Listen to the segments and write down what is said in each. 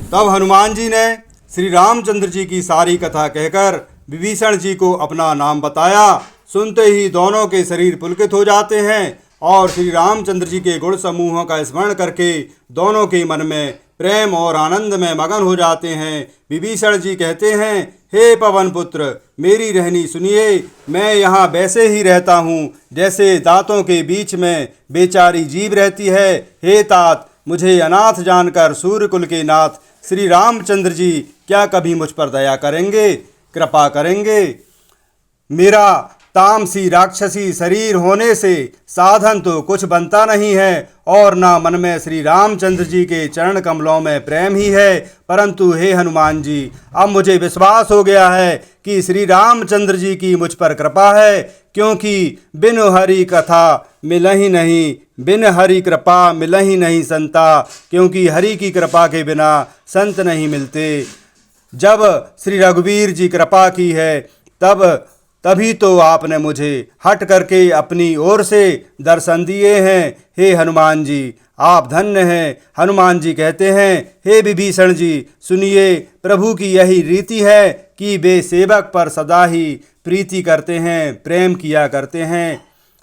तब हनुमान जी ने श्री रामचंद्र जी की सारी कथा कहकर विभीषण जी को अपना नाम बताया। सुनते ही दोनों के शरीर पुलकित हो जाते हैं और श्री रामचंद्र जी के गुण समूहों का स्मरण करके दोनों के मन में प्रेम और आनंद में मगन हो जाते हैं। विभीषण जी कहते हैं, हे पवन पुत्र, मेरी रहनी सुनिए। मैं यहाँ वैसे ही रहता हूँ जैसे दांतों के बीच में बेचारी जीव रहती है। हे तात, मुझे अनाथ जानकर सूर्यकुल के नाथ श्री रामचंद्र जी क्या कभी मुझ पर दया करेंगे, कृपा करेंगे? मेरा तामसी राक्षसी शरीर होने से साधन तो कुछ बनता नहीं है और ना मन में श्री रामचंद्र जी के चरण कमलों में प्रेम ही है। परंतु हे हनुमान जी, अब मुझे विश्वास हो गया है कि श्री रामचंद्र जी की मुझ पर कृपा है, क्योंकि बिन हरि कथा मिलहि नहीं, बिन हरि कृपा मिलहि नहीं संता, क्योंकि हरि की कृपा के बिना संत नहीं मिलते। जब श्री रघुवीर जी कृपा की है तभी तो आपने मुझे हट करके अपनी ओर से दर्शन दिए हैं। हे हनुमान जी, आप धन्य हैं। हनुमान जी कहते हैं, हे विभीषण जी, सुनिए, प्रभु की यही रीति है कि वे सेवक पर सदा ही प्रीति करते हैं, प्रेम किया करते हैं।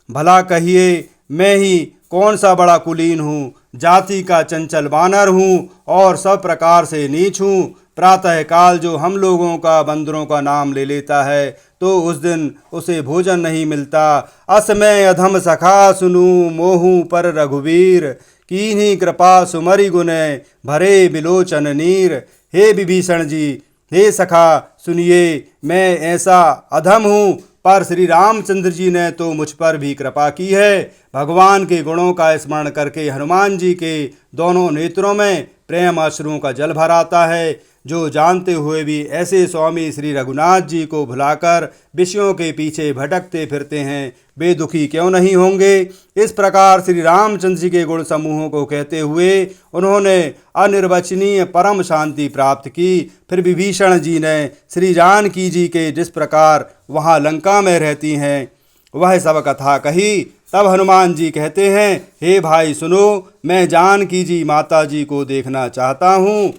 भला कहिए, मैं ही कौन सा बड़ा कुलीन हूँ, जाति का चंचल वानर हूँ और सब प्रकार से नीच हूँ। प्रातः काल जो हम लोगों का बंदरों का नाम ले लेता है तो उस दिन उसे भोजन नहीं मिलता। असमय अधम सखा सुनू मोहू पर रघुवीर, कीन्ही कृपा सुमरि गुने भरे बिलोचन नीर। हे विभीषण जी, हे सखा, सुनिए, मैं ऐसा अधम हूँ, पर श्री रामचंद्र जी ने तो मुझ पर भी कृपा की है। भगवान के गुणों का स्मरण करके हनुमान जी के दोनों नेत्रों में प्रेम अश्रुओं का जल भर आता है। जो जानते हुए भी ऐसे स्वामी श्री रघुनाथ जी को भुलाकर विषयों के पीछे भटकते फिरते हैं, वे दुखी क्यों नहीं होंगे? इस प्रकार श्री रामचंद्र जी के गुण समूहों को कहते हुए उन्होंने अनिर्वचनीय परम शांति प्राप्त की। फिर विभीषण जी ने श्री जानकी जी के जिस प्रकार वहाँ लंका में रहती हैं वह सब कथा कही। तब हनुमान जी कहते हैं, हे भाई सुनो, मैं जानकी जी माता जी को देखना चाहता हूँ।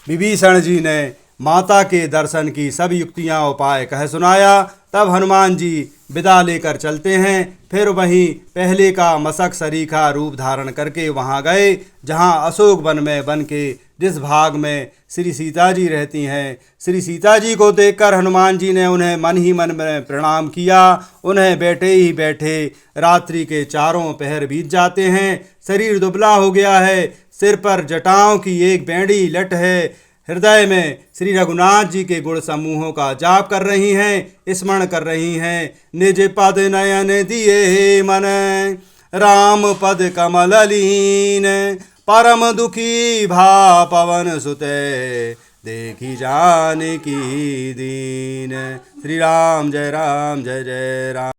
विभीषण जी ने माता के दर्शन की सब युक्तियां उपाय कह सुनाया। तब हनुमान जी विदा लेकर चलते हैं। फिर वहीं पहले का मशक सरीखा रूप धारण करके वहां गए जहां अशोक वन में वन के जिस भाग में श्री सीता जी रहती हैं। श्री सीता जी को देखकर हनुमान जी ने उन्हें मन ही मन में प्रणाम किया। उन्हें बैठे ही बैठे रात्रि के चारों पहर बीत जाते हैं। शरीर दुबला हो गया है, सिर पर जटाओं की एक बैंडी लट है। हृदय में श्री रघुनाथ जी के गुण समूहों का जाप कर रही हैं, स्मरण कर रही हैं। निज पद नयन दिए मन, राम पद कमल लीन, परम दुखी भा पवन सुते, देखी जानकी दीन। श्री राम जय जय राम।